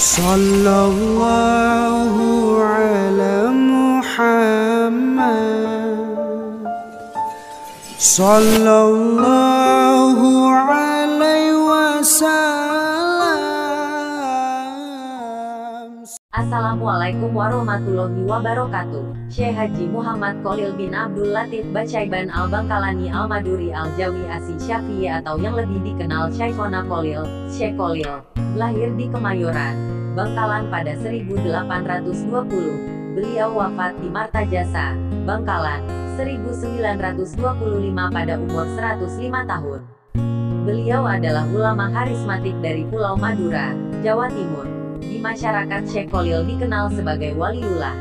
Sallallahu ala Muhammad, Sallallahu alaihi wasallam. Assalamualaikum warahmatullahi wabarakatuh. Syekh Haji Muhammad Khalil bin Abdul Latif Basyaiban Al-Bangkalani Al-Maduri Al-Jawi Asy Syafi'i atau yang lebih dikenal Syekhona Khalil, Syekh Khalil, lahir di Kemayoran, Bangkalan pada 1820. Beliau wafat di Martajasa, Bangkalan, 1925 pada umur 105 tahun. Beliau adalah ulama karismatik dari Pulau Madura, Jawa Timur. Di masyarakat Syekh Khalil dikenal sebagai waliullah.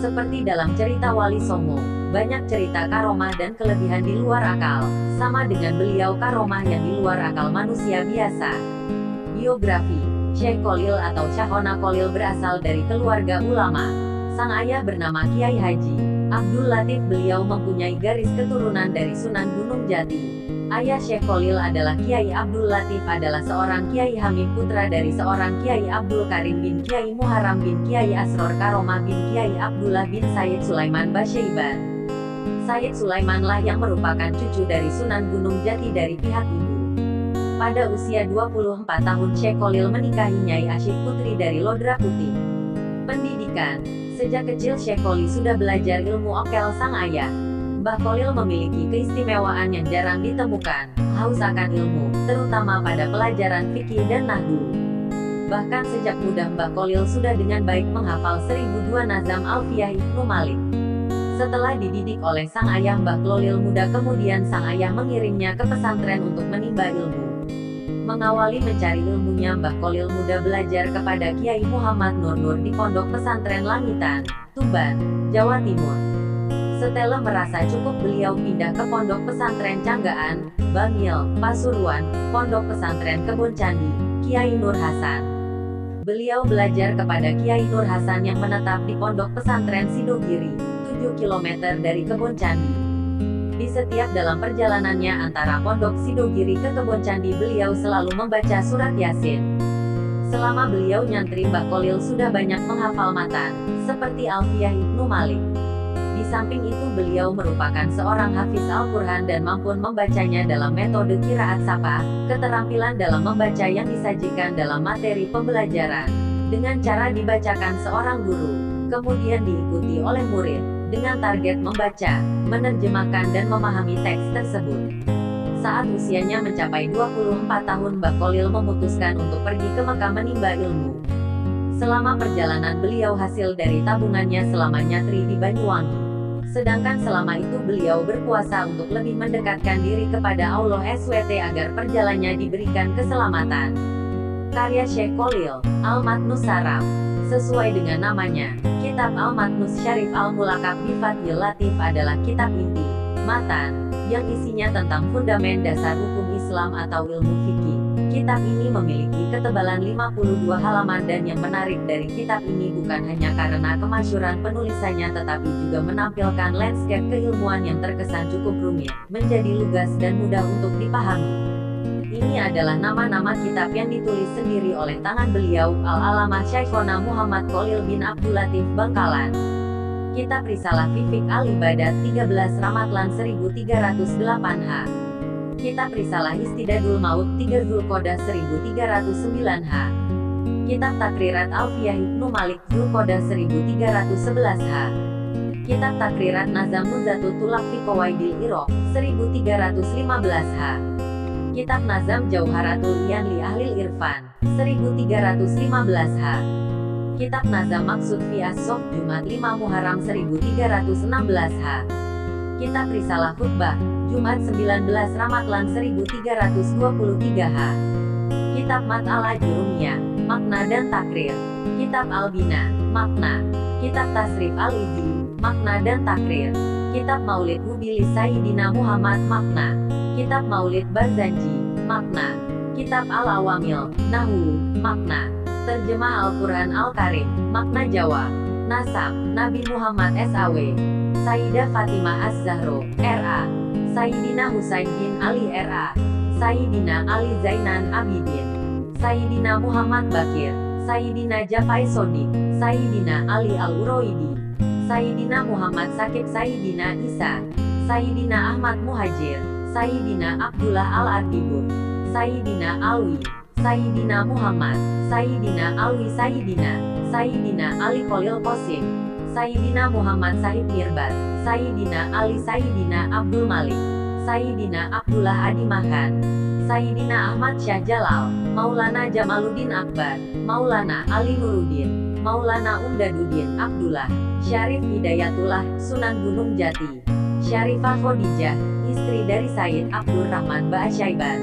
Seperti dalam cerita Wali Songo, banyak cerita karomah dan kelebihan di luar akal, sama dengan beliau karomah yang di luar akal manusia biasa. Biografi Syekh Khalil atau Syekhona Khalil berasal dari keluarga ulama. Sang ayah bernama Kiai Haji Abdul Latif. Beliau mempunyai garis keturunan dari Sunan Gunung Jati. Ayah Syekh Khalil adalah Kiai Abdul Latif adalah seorang Kiai Hamim putra dari seorang Kiai Abdul Karim bin Kiai Muharram bin Kiai Asror Karomah bin Kiai Abdullah bin Sayyid Sulaiman Basyaiban. Sayyid Sulaimanlah yang merupakan cucu dari Sunan Gunung Jati dari pihak ibu. Pada usia 24 tahun Syekh Khalil menikahi Nyai Asyik putri dari Lodra Putih. Pendidikan. Sejak kecil Syekh Khalil sudah belajar ilmu okel sang ayah. Mbah Khalil memiliki keistimewaan yang jarang ditemukan, haus akan ilmu, terutama pada pelajaran fikih dan nahwu. Bahkan sejak muda Mbah Khalil sudah dengan baik menghafal 1002 nazam Alfiyah Ibnu Malik. Setelah dididik oleh sang ayah Mbah Khalil muda, kemudian sang ayah mengirimnya ke pesantren untuk menimba ilmu. Mengawali mencari ilmunya, Mbah Khalil muda belajar kepada Kiai Muhammad Nur di Pondok Pesantren Langitan, Tuban, Jawa Timur. Setelah merasa cukup, beliau pindah ke Pondok Pesantren Canggaan, Bangil, Pasuruan, Pondok Pesantren Kebon Candi, Kiai Nur Hasan. Beliau belajar kepada Kiai Nur Hasan yang menetap di Pondok Pesantren Sidogiri, 7 km dari Kebon Candi. Di setiap dalam perjalanannya antara Pondok Sidogiri ke Kebon Candi, beliau selalu membaca surat Yasin. Selama beliau nyantri, Mbah Khalil sudah banyak menghafal matan, seperti Alfiyah Ibnu Malik. Di samping itu beliau merupakan seorang hafiz Al-Quran dan mampu membacanya dalam metode qiraat sapah, keterampilan dalam membaca yang disajikan dalam materi pembelajaran, dengan cara dibacakan seorang guru, kemudian diikuti oleh murid, dengan target membaca, menerjemahkan dan memahami teks tersebut. Saat usianya mencapai 24 tahun, Mbah Khalil memutuskan untuk pergi ke Mekah menimba ilmu. Selama perjalanan beliau hasil dari tabungannya selama nyatri di Banyuwangi. Sedangkan selama itu beliau berpuasa untuk lebih mendekatkan diri kepada Allah SWT agar perjalanannya diberikan keselamatan. Karya Syekh Khalil, Al-Matnus Syaraf. Sesuai dengan namanya, Kitab Al-Matnus Syarif Al-Mulaqab bi Fathil Latif adalah kitab inti, matan, yang isinya tentang fundamen dasar hukum Islam atau ilmu fikih. Kitab ini memiliki ketebalan 52 halaman dan yang menarik dari kitab ini bukan hanya karena kemasyhuran penulisannya tetapi juga menampilkan landscape keilmuan yang terkesan cukup rumit, menjadi lugas dan mudah untuk dipahami. Ini adalah nama-nama kitab yang ditulis sendiri oleh tangan beliau, Al-Alamah Syekhona Muhammad Khalil bin Abdul Latif Bangkalan. Kitab Risalah Fiqh Al-Ibadat 13 Ramadhan 1308 H. Kitab Risalah Istidadul Maut 3 Zulqodah 1309 H. Kitab Takrirat Alfiyah Ibnu Malik Zulqodah 1311 H. Kitab Takrirat Nazam Nuzhatut Tulaq fi Qawaidil Iraq 1315 H. Kitab Nazam Jauharatul Iyan li Ahlil Irfan 1315 H. Kitab Nazam Maksud fi As-Sof Jumat 5 Muharram 1316 H. Kitab Risalah Khutbah Jumat 19 Ramadhan 1323 H. Kitab Mat al-Ajurumiyah, Makna dan Takrir. Kitab Al-Bina, Makna. Kitab Tasrif Al-Izi, Makna dan Takrir. Kitab Maulid Hubilis Sayyidina Muhammad, Makna. Kitab Maulid Barzanji, Makna. Kitab Al-Awamil, Nahwu, Makna. Terjemah Al-Quran Al-Karim, Makna Jawa. Nasab, Nabi Muhammad SAW. Sayyidah Fatimah Az-Zahro, R.A. Sayyidina Husain bin Ali R.A. Sayyidina Ali Zainan Abidin. Sayyidina Muhammad Bakir, Sayyidina Jafar Sodik, Sayyidina Ali Al-Uroidi, Sayyidina Muhammad Sakib, Sayyidina Isa, Sayyidina Ahmad Muhajir, Sayyidina Abdullah Al-Ardibur, Sayyidina Alwi, Sayyidina Muhammad, Sayyidina Alwi, Sayyidina Ali Khalil Qasim, Sayyidina Muhammad Sahib Mirbat, Sayyidina Ali, Sayyidina Abdul Malik, Sayyidina Abdullah Adi Mahan, Sayyidina Ahmad Syah Jalal, Maulana Jamaluddin Akbar, Maulana Ali Nuruddin, Maulana Umdaduddin Abdullah, Syarif Hidayatullah, Sunan Gunung Jati, Syarifah Khadijah, istri dari Sayyid Abdul Rahman Ba'asyaiban,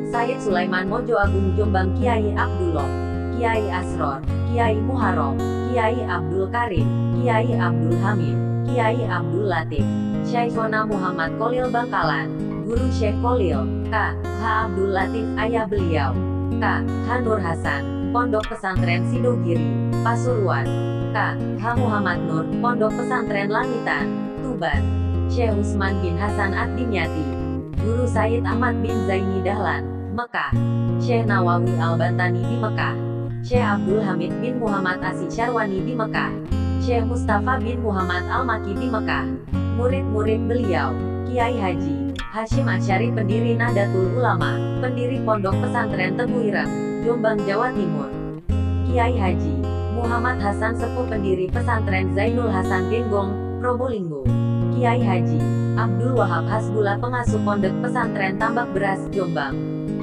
Sayyid Sulaiman Mojo Agung Jombang, Kiai Abdullah, Kiai Asror, Kiai Muharram, Kiai Abdul Karim, Kiai Abdul Hamid, Kiai Abdul Latif, Syekhona Muhammad Khalil Bangkalan, Guru Syekh Khalil, K. H. Abdul Latif, ayah beliau, K. H. Nur Hasan, Pondok Pesantren Sidogiri, Pasuruan, K. H. Muhammad Nur, Pondok Pesantren Langitan, Tuban, Syekh Usman bin Hasan Ad-Dimyati, Guru Sayyid Ahmad bin Zaini Dahlan, Mekah, Syekh Nawawi Al-Bantani di Mekah, Syekh Abdul Hamid bin Muhammad Asy Syarwani di Mekah, Syekh Mustafa bin Muhammad Al-Maki di Mekah. Murid-murid beliau, Kiai Haji Hashim Asy'ari, pendiri Nahdlatul Ulama, pendiri Pondok Pesantren Tebu Ireng, Jombang, Jawa Timur. Kiai Haji Muhammad Hasan Sepuh, pendiri Pesantren Zainul Hasan Genggong, Probolinggo. Kiai Haji Abdul Wahab Hasbullah, pengasuh Pondok Pesantren Tambak Beras, Jombang.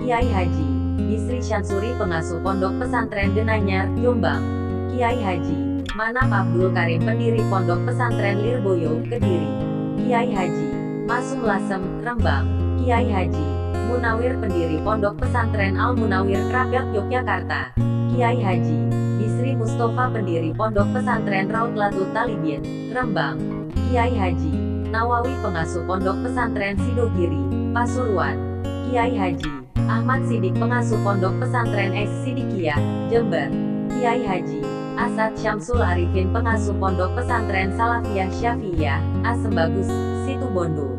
Kiai Haji Bisri Syansuri, pengasuh Pondok Pesantren Denanyar, Jombang. Kiai Haji Manap Abdul Karim, pendiri Pondok Pesantren Lirboyo, Kediri. Kiai Haji Masum Lasem, Rembang. Kiai Haji Munawir, pendiri Pondok Pesantren Al-Munawir, Krapyak, Yogyakarta. Kiai Haji Bisri Mustafa, pendiri Pondok Pesantren Raudlatul Talibin, Rembang. Kiai Haji Nawawi, pengasuh Pondok Pesantren Sidogiri, Pasuruan. Kiai Haji Ahmad Sidik, pengasuh Pondok Pesantren Es Sidikiyah, Jember. Kiai Haji Asad Syamsul Arifin, pengasuh Pondok Pesantren Salafiyah Syafi'iyah, Asembagus, Situbondo.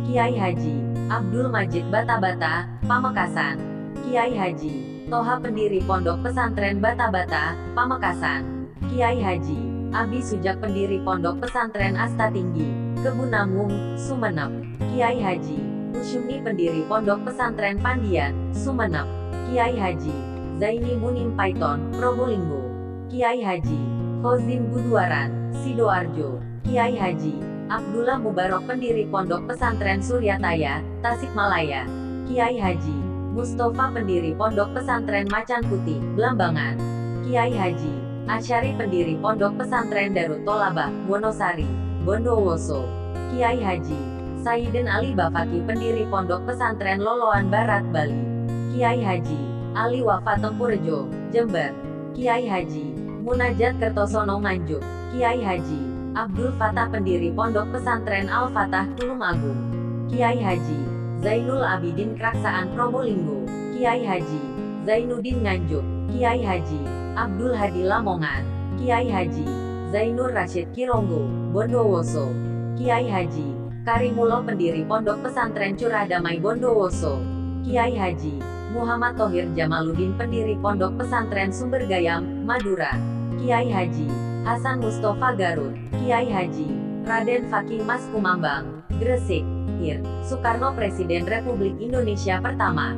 Kiai Haji Abdul Majid Bata-Bata, Pamekasan. Kiai Haji Toha, pendiri Pondok Pesantren Bata-Bata, Pamekasan. Kiai Haji Abi Sujak, pendiri Pondok Pesantren Asta Tinggi, Kebunangung, Sumenep. Kiai Haji Usyumi, pendiri Pondok Pesantren Pandian, Sumenep. Kiai Haji Zaini Munim Paiton, Probolinggo. Kiai Haji Fauzin Buduaran, Sidoarjo. Kiai Haji Abdullah Mubarok, pendiri Pondok Pesantren Suryataya, Tasikmalaya. Kiai Haji Mustafa, pendiri Pondok Pesantren Macan Putih, Blambangan. Kiai Haji Asy'ari, pendiri Pondok Pesantren Darut Tolabah, Wonosari, Bondowoso. Kiai Haji Sayyidin Ali Bafaki, pendiri Pondok Pesantren Loloan Barat, Bali. Kiai Haji Ali Wafa, Tempurjo, Jember. Kiai Haji Munajat Kertosono, Nganjuk. Kiai Haji Abdul Fatah, pendiri Pondok Pesantren Al-Fatah, Tulungagung. Kiai Haji Zainul Abidin Kraksaan, Probolinggo. Kiai Haji Zainuddin Nganjuk. Kiai Haji Abdul Hadi Lamongan. Kiai Haji Zainur Rasyid Kironggo, Bondowoso. Kiai Haji Karimullah, pendiri Pondok Pesantren Curah Damai, Bondowoso. Kiai Haji Muhammad Thohir Jamaluddin, pendiri Pondok Pesantren Sumber Gayam, Madura. Kiai Haji Hasan Mustafa, Garut. Kiai Haji Raden Fakih Mas Kumambang, Gresik. Ir. Soekarno, Presiden Republik Indonesia pertama.